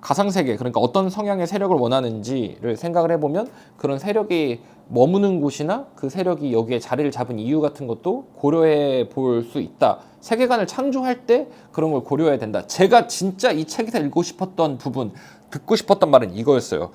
가상세계, 그러니까 어떤 성향의 세력을 원하는지를 생각을 해보면 그런 세력이 머무는 곳이나 그 세력이 여기에 자리를 잡은 이유 같은 것도 고려해 볼 수 있다. 세계관을 창조할 때 그런 걸 고려해야 된다. 제가 진짜 이 책에서 읽고 싶었던 부분, 듣고 싶었던 말은 이거였어요.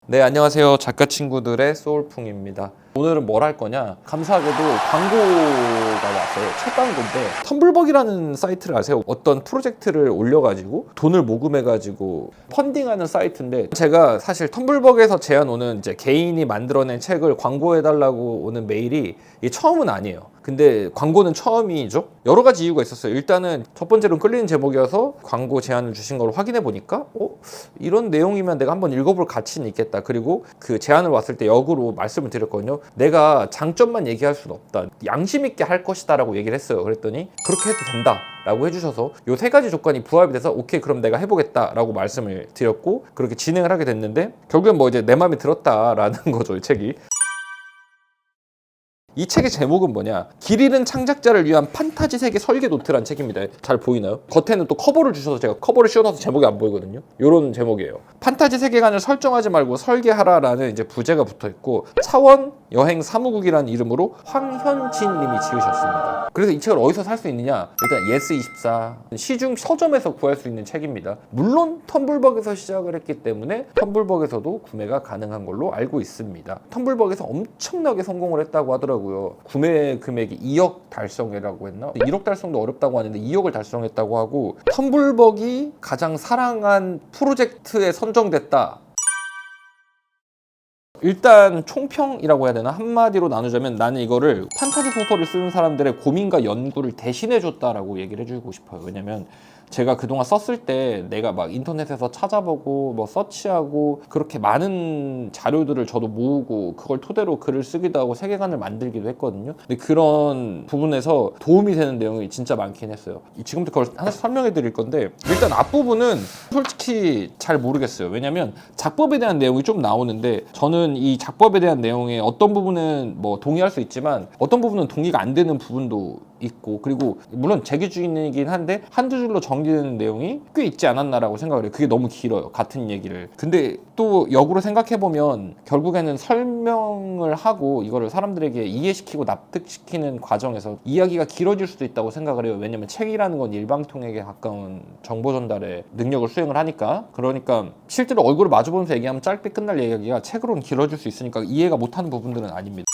네, 안녕하세요. 작가 친구들의 소울풍입니다. 오늘은 뭘 할 거냐? 감사하게도 광고가 왔어요. 첫 광고인데 텀블벅이라는 사이트를 아세요? 어떤 프로젝트를 올려가지고 돈을 모금해가지고 펀딩하는 사이트인데, 제가 사실 텀블벅에서 제안 오는 이제 개인이 만들어낸 책을 광고해달라고 오는 메일이 이게 처음은 아니에요. 근데 광고는 처음이죠. 여러 가지 이유가 있었어요. 일단은 첫 번째로는 끌리는 제목이어서 광고 제안을 주신 걸 확인해 보니까 이런 내용이면 내가 한번 읽어볼 가치는 있겠다. 그리고 그 제안을 왔을 때 역으로 말씀을 드렸거든요. 내가 장점만 얘기할 수는 없다. 양심 있게 할 것이다 라고 얘기를 했어요. 그랬더니 그렇게 해도 된다 라고 해주셔서 요 세 가지 조건이 부합이 돼서 오케이 그럼 내가 해보겠다 라고 말씀을 드렸고, 그렇게 진행을 하게 됐는데 결국엔 뭐 이제 내 마음에 들었다라는 거죠, 이 책이. 이 책의 제목은 뭐냐? 길 잃은 창작자를 위한 판타지 세계 설계 노트라는 책입니다. 잘 보이나요? 겉에는 또 커버를 주셔서 제가 커버를 씌워놔서 제목이 안 보이거든요. 이런 제목이에요. 판타지 세계관을 설정하지 말고 설계하라라는 이제 부제가 붙어있고, 차원 여행 사무국이라는 이름으로 황현진 님이 지으셨습니다. 그래서 이 책을 어디서 살 수 있느냐? 일단 예스24 시중 서점에서 구할 수 있는 책입니다. 물론 텀블벅에서 시작을 했기 때문에 텀블벅에서도 구매가 가능한 걸로 알고 있습니다. 텀블벅에서 엄청나게 성공을 했다고 하더라고요. 구매 금액이 2억 달성이라고 했나? 1억 달성도 어렵다고 하는데 2억을 달성했다고 하고, 텀블벅이 가장 사랑한 프로젝트에 선정됐다. 일단 총평이라고 해야 되나? 한마디로 나누자면 나는 이거를 판타지 소설을 쓰는 사람들의 고민과 연구를 대신해줬다라고 얘기를 해주고 싶어요. 왜냐면 제가 그동안 썼을 때 내가 막 인터넷에서 찾아보고 뭐 서치하고 그렇게 많은 자료들을 저도 모으고 그걸 토대로 글을 쓰기도 하고 세계관을 만들기도 했거든요. 근데 그런 부분에서 도움이 되는 내용이 진짜 많긴 했어요. 지금부터 그걸 하나씩 설명해 드릴 건데, 일단 앞부분은 솔직히 잘 모르겠어요. 왜냐면 작법에 대한 내용이 좀 나오는데, 저는 이 작법에 대한 내용에 어떤 부분은 뭐 동의할 수 있지만 어떤 부분은 동의가 안 되는 부분도 있고, 그리고 물론 제 기준이긴 한데 한두 줄로 정리되는 내용이 꽤 있지 않았나라고 생각을 해요. 그게 너무 길어요, 같은 얘기를. 근데 또 역으로 생각해보면 결국에는 설명을 하고 이거를 사람들에게 이해시키고 납득시키는 과정에서 이야기가 길어질 수도 있다고 생각을 해요. 왜냐면 책이라는 건 일방통행에 가까운 정보 전달의 능력을 수행을 하니까. 그러니까 실제로 얼굴을 마주보면서 얘기하면 짧게 끝날 이야기가 책으로는 길어질 수 있으니까 이해가 못하는 부분들은 아닙니다.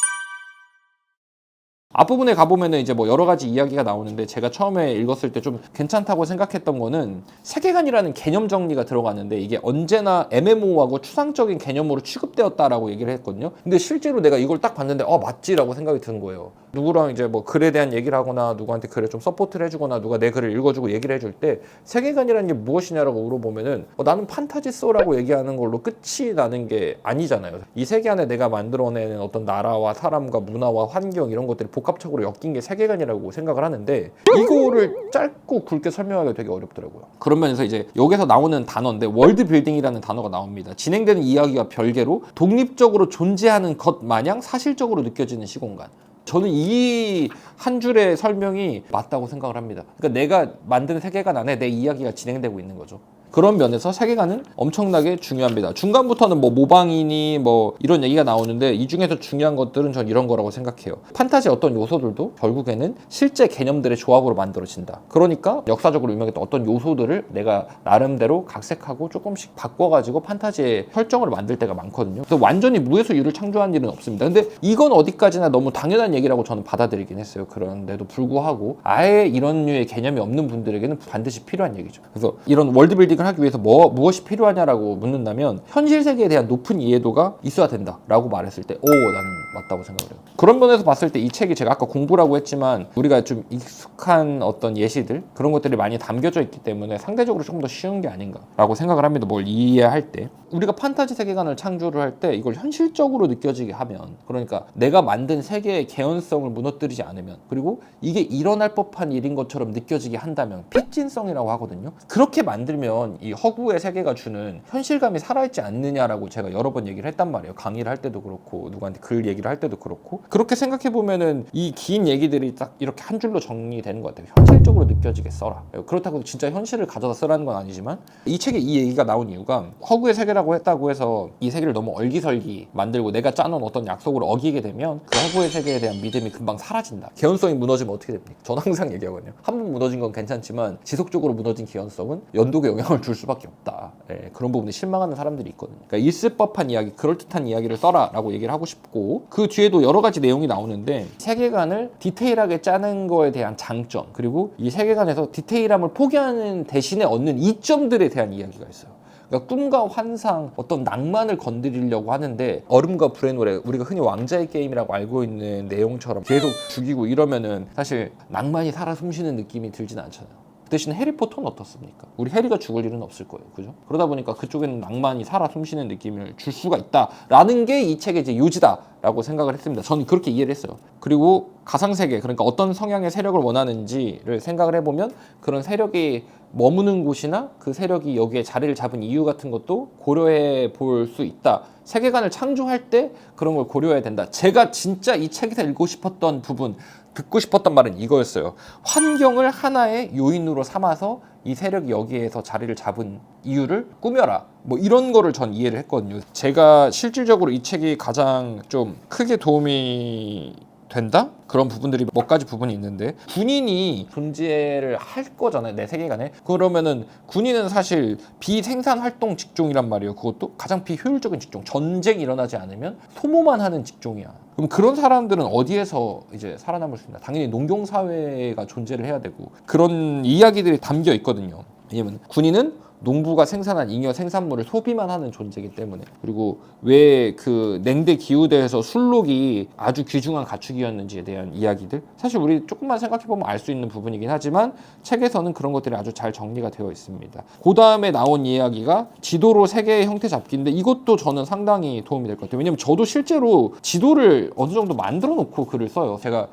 앞부분에 가보면은 이제 뭐 여러 가지 이야기가 나오는데, 제가 처음에 읽었을 때 좀 괜찮다고 생각했던 거는 세계관이라는 개념 정리가 들어가는데 이게 언제나 애매모호하고 추상적인 개념으로 취급되었다라고 얘기를 했거든요. 근데 실제로 내가 이걸 딱 봤는데 맞지라고 생각이 든 거예요. 누구랑 이제 뭐 글에 대한 얘기를 하거나 누구한테 글에 좀 서포트를 해주거나 누가 내 글을 읽어주고 얘기를 해줄 때 세계관이라는 게 무엇이냐라고 물어보면은 나는 판타지 써라고 얘기하는 걸로 끝이 나는 게 아니잖아요. 이 세계 안에 내가 만들어내는 어떤 나라와 사람과 문화와 환경 이런 것들이 복합적으로 엮인 게 세계관이라고 생각을 하는데, 이거를 짧고 굵게 설명하기가 되게 어렵더라고요. 그런 면에서 이제 여기서 나오는 단어인데 월드 빌딩이라는 단어가 나옵니다. 진행되는 이야기와 별개로 독립적으로 존재하는 것 마냥 사실적으로 느껴지는 시공간. 저는 이 한 줄의 설명이 맞다고 생각을 합니다. 그러니까 내가 만든 세계관 안에 내 이야기가 진행되고 있는 거죠. 그런 면에서 세계관은 엄청나게 중요합니다. 중간부터는 뭐 모방이니 뭐 이런 얘기가 나오는데, 이 중에서 중요한 것들은 전 이런 거라고 생각해요. 판타지 어떤 요소들도 결국에는 실제 개념들의 조합으로 만들어진다. 그러니까 역사적으로 유명했던 어떤 요소들을 내가 나름대로 각색하고 조금씩 바꿔가지고 판타지의 설정을 만들 때가 많거든요. 그래서 완전히 무에서 유를 창조한 일은 없습니다. 근데 이건 어디까지나 너무 당연한 얘기라고 저는 받아들이긴 했어요. 그런데도 불구하고 아예 이런 류의 개념이 없는 분들에게는 반드시 필요한 얘기죠. 그래서 이런 월드빌딩을 하기 위해서 무엇이 필요하냐라고 묻는다면 현실 세계에 대한 높은 이해도가 있어야 된다라고 말했을 때 나는 맞다고 생각을 해요. 그런 면에서 봤을 때 이 책이, 제가 아까 공부라고 했지만 우리가 좀 익숙한 어떤 예시들 그런 것들이 많이 담겨져 있기 때문에 상대적으로 조금 더 쉬운 게 아닌가라고 생각을 합니다. 뭘 이해할 때. 우리가 판타지 세계관을 창조를 할 때 이걸 현실적으로 느껴지게 하면, 그러니까 내가 만든 세계의 개연성을 무너뜨리지 않으면, 그리고 이게 일어날 법한 일인 것처럼 느껴지게 한다면, 픽진성이라고 하거든요. 그렇게 만들면 어떤 이 허구의 세계가 주는 현실감이 살아있지 않느냐라고 제가 여러 번 얘기를 했단 말이에요. 강의를 할 때도 그렇고 누구한테 글 얘기를 할 때도 그렇고. 그렇게 생각해 보면은 이 긴 얘기들이 딱 이렇게 한 줄로 정리되는 것 같아요. 현실적으로 느껴지게 써라. 그렇다고 진짜 현실을 가져다 쓰라는 건 아니지만 이 책에 이 얘기가 나온 이유가 허구의 세계라고 했다고 해서 이 세계를 너무 얼기설기 만들고 내가 짜놓은 어떤 약속을 어기게 되면 그 허구의 세계에 대한 믿음이 금방 사라진다. 개연성이 무너지면 어떻게 됩니까? 저는 항상 얘기하거든요. 한 번 무너진 건 괜찮지만 지속적으로 무너진 개연성은 연독에 영향을 줄 수밖에 없다. 그런 부분에 실망하는 사람들이 있거든요. 그러니까 있을 법한 이야기, 그럴듯한 이야기를 써라 라고 얘기를 하고 싶고, 그 뒤에도 여러 가지 내용이 나오는데 세계관을 디테일하게 짜는 거에 대한 장점, 그리고 이 세계관에서 디테일함을 포기하는 대신에 얻는 이점들에 대한 이야기가 있어요. 그러니까 꿈과 환상, 어떤 낭만을 건드리려고 하는데 얼음과 불의 노래, 우리가 흔히 왕자의 게임이라고 알고 있는 내용처럼 계속 죽이고 이러면은 사실 낭만이 살아 숨쉬는 느낌이 들진 않잖아요. 그 대신 해리포터는 어떻습니까? 우리 해리가 죽을 일은 없을 거예요. 그죠? 그러다 보니까 그쪽에는 낭만이 살아 숨쉬는 느낌을 줄 수가 있다라는 게 이 책의 이제 요지다라고 생각을 했습니다. 저는 그렇게 이해를 했어요. 그리고 가상세계, 그러니까 어떤 성향의 세력을 원하는지를 생각을 해보면 그런 세력이 머무는 곳이나 그 세력이 여기에 자리를 잡은 이유 같은 것도 고려해 볼 수 있다. 세계관을 창조할 때 그런 걸 고려해야 된다. 제가 진짜 이 책에서 읽고 싶었던 부분, 듣고 싶었던 말은 이거였어요. 환경을 하나의 요인으로 삼아서 이 세력이 여기에서 자리를 잡은 이유를 꾸며라. 뭐 이런 거를 전 이해를 했거든요. 제가 실질적으로 이 책이 가장 좀 크게 도움이 된다? 그런 부분들이 몇 가지 부분이 있는데, 군인이 존재를 할 거잖아요, 내 세계관에. 그러면은 군인은 사실 비생산 활동 직종이란 말이에요. 그것도 가장 비효율적인 직종. 전쟁이 일어나지 않으면 소모만 하는 직종이야. 그럼 그런 사람들은 어디에서 이제 살아남을 수 있나? 당연히 농경 사회가 존재를 해야 되고, 그런 이야기들이 담겨 있거든요. 왜냐면 군인은 농부가 생산한 잉여 생산물을 소비만 하는 존재이기 때문에. 그리고 왜 그 냉대 기후대에서 술록이 아주 귀중한 가축이었는지에 대한 이야기들, 사실 우리 조금만 생각해보면 알 수 있는 부분이긴 하지만 책에서는 그런 것들이 아주 잘 정리가 되어 있습니다. 그 다음에 나온 이야기가 지도로 세계의 형태 잡기인데, 이것도 저는 상당히 도움이 될 것 같아요. 왜냐면 저도 실제로 지도를 어느 정도 만들어 놓고 글을 써요. 제가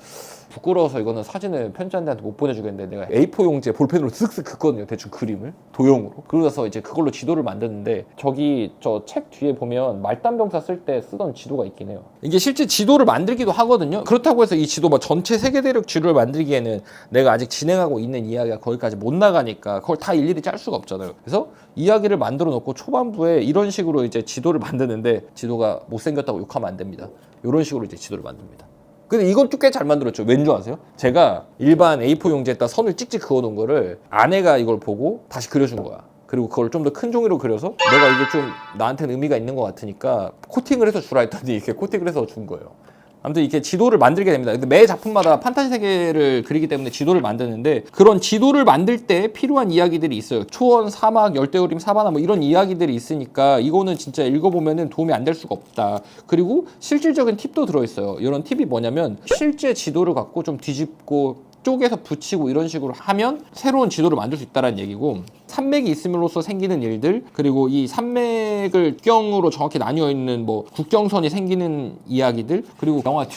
부끄러워서 이거는 사진을 편집자한테 못 보내주겠는데 내가 A4 용지에 볼펜으로 쓱쓱 긋거든요. 대충 그림을 도형으로. 그러고서 이제 그걸로 지도를 만드는데, 저기 저 책 뒤에 보면 말단병사 쓸 때 쓰던 지도가 있긴 해요. 이게 실제 지도를 만들기도 하거든요. 그렇다고 해서 이 지도 뭐 전체 세계 대륙 지도를 만들기에는 내가 아직 진행하고 있는 이야기가 거기까지 못 나가니까 그걸 다 일일이 짤 수가 없잖아요. 그래서 이야기를 만들어 놓고 초반부에 이런 식으로 이제 지도를 만드는데, 지도가 못생겼다고 욕하면 안 됩니다. 이런 식으로 이제 지도를 만듭니다. 근데 이것도 꽤 잘 만들었죠. 왠 줄 아세요? 제가 일반 A4 용지에다 선을 찍찍 그어놓은 거를 아내가 이걸 보고 다시 그려준 거야. 그리고 그걸 좀 더 큰 종이로 그려서 내가 이게 좀 나한테는 의미가 있는 것 같으니까 코팅을 해서 주라 했더니 이렇게 코팅을 해서 준 거예요. 아무튼 이렇게 지도를 만들게 됩니다. 근데 매 작품마다 판타지 세계를 그리기 때문에 지도를 만드는데, 그런 지도를 만들 때 필요한 이야기들이 있어요. 초원, 사막, 열대우림, 사바나 뭐 이런 이야기들이 있으니까 이거는 진짜 읽어보면은 도움이 안 될 수가 없다. 그리고 실질적인 팁도 들어있어요. 이런 팁이 뭐냐면, 실제 지도를 갖고 좀 뒤집고 쪼개서 붙이고 이런 식으로 하면 새로운 지도를 만들 수 있다는 얘기고, 산맥이 있음으로써 생기는 일들, 그리고 이 산맥을 국경으로 정확히 나뉘어 있는 뭐 국경선이 생기는 이야기들, 그리고 영화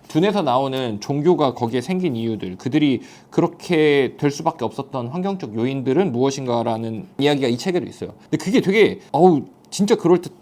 듄에서 나오는 종교가 거기에 생긴 이유들, 그들이 그렇게 될 수밖에 없었던 환경적 요인들은 무엇인가라는 이야기가 이 책에도 있어요. 근데 그게 되게 진짜 그럴듯해요.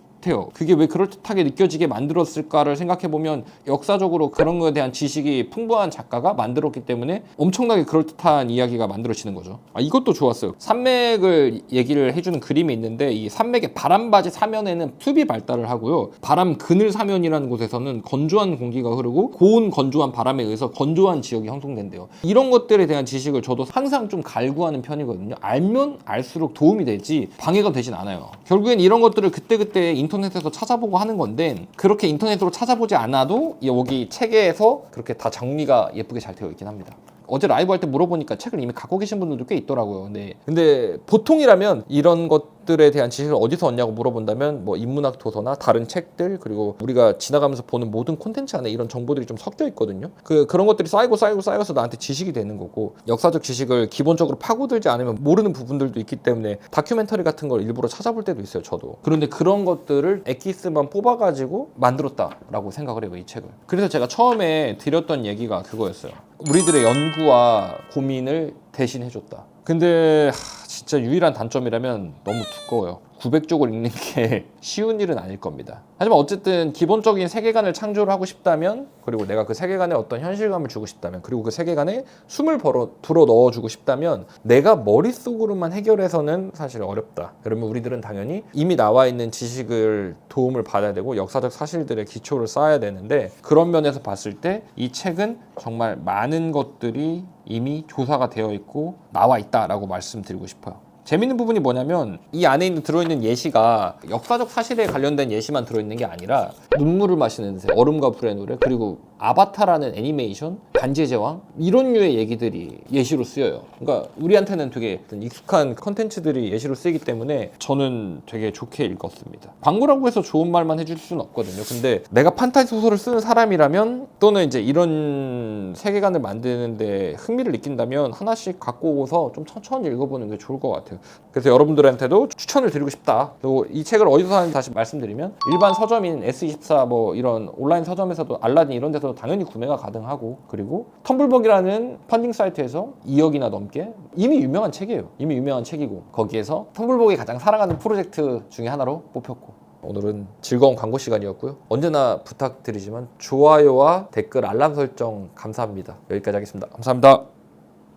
그게 왜 그럴듯하게 느껴지게 만들었을까를 생각해보면, 역사적으로 그런 거에 대한 지식이 풍부한 작가가 만들었기 때문에 엄청나게 그럴듯한 이야기가 만들어지는 거죠. 이것도 좋았어요. 산맥을 얘기를 해주는 그림이 있는데, 이 산맥의 바람바지 사면에는 숲이 발달을 하고요, 바람 그늘 사면이라는 곳에서는 건조한 공기가 흐르고 고온 건조한 바람에 의해서 건조한 지역이 형성된대요. 이런 것들에 대한 지식을 저도 항상 좀 갈구하는 편이거든요. 알면 알수록 도움이 되지 방해가 되진 않아요. 결국엔 이런 것들을 그때그때 인터넷에서 찾아보고 하는 건데, 그렇게 인터넷으로 찾아보지 않아도 여기 책에서 그렇게 다 정리가 예쁘게 잘 되어 있긴 합니다. 어제 라이브 할 때 물어보니까 책을 이미 갖고 계신 분들도 꽤 있더라고요. 근데 보통이라면 이런 것들에 대한 지식을 어디서 얻냐고 물어본다면 뭐 인문학 도서나 다른 책들, 그리고 우리가 지나가면서 보는 모든 콘텐츠 안에 이런 정보들이 좀 섞여 있거든요. 그런 것들이 쌓여서 나한테 지식이 되는 거고, 역사적 지식을 기본적으로 파고들지 않으면 모르는 부분들도 있기 때문에 다큐멘터리 같은 걸 일부러 찾아볼 때도 있어요, 저도. 그런데 그런 것들을 엑기스만 뽑아가지고 만들었다라고 생각을 해요, 이 책을. 그래서 제가 처음에 드렸던 얘기가 그거였어요. 우리들의 연구와 고민을 대신해줬다. 근데 진짜 유일한 단점이라면 너무 두꺼워요. 900쪽을 읽는 게 쉬운 일은 아닐 겁니다. 하지만 어쨌든 기본적인 세계관을 창조를 하고 싶다면, 그리고 내가 그 세계관에 어떤 현실감을 주고 싶다면, 그리고 그 세계관에 숨을 불어 넣어주고 싶다면 내가 머릿속으로만 해결해서는 사실 어렵다. 그러면 우리들은 당연히 이미 나와 있는 지식을 도움을 받아야 되고 역사적 사실들의 기초를 쌓아야 되는데, 그런 면에서 봤을 때 이 책은 정말 많은 것들이 이미 조사가 되어 있고 나와 있다라고 말씀드리고 싶어요. 재밌는 부분이 뭐냐면 이 안에 들어있는 예시가 역사적 사실에 관련된 예시만 들어있는 게 아니라 눈물을 마시는 새, 얼음과 불의 노래, 그리고 아바타라는 애니메이션, 반지의 제왕 이런 류의 얘기들이 예시로 쓰여요. 그러니까 우리한테는 되게 익숙한 컨텐츠들이 예시로 쓰이기 때문에 저는 되게 좋게 읽었습니다. 광고라고 해서 좋은 말만 해줄 수는 없거든요. 근데 내가 판타지 소설을 쓰는 사람이라면, 또는 이제 이런 세계관을 만드는데 흥미를 느낀다면 하나씩 갖고 오고서 좀 천천히 읽어보는 게 좋을 것 같아요. 그래서 여러분들한테도 추천을 드리고 싶다. 그리고 이 책을 어디서 사는지 다시 말씀드리면 일반 서점인 S24 뭐 이런 온라인 서점에서도, 알라딘 이런 데서 당연히 구매가 가능하고, 그리고 텀블벅이라는 펀딩 사이트에서 2억이나 넘게, 이미 유명한 책이에요. 이미 유명한 책이고, 거기에서 텀블벅이 가장 사랑하는 프로젝트 중에 하나로 뽑혔고. 오늘은 즐거운 광고 시간이었고요. 언제나 부탁드리지만 좋아요와 댓글, 알람 설정 감사합니다. 여기까지 하겠습니다. 감사합니다.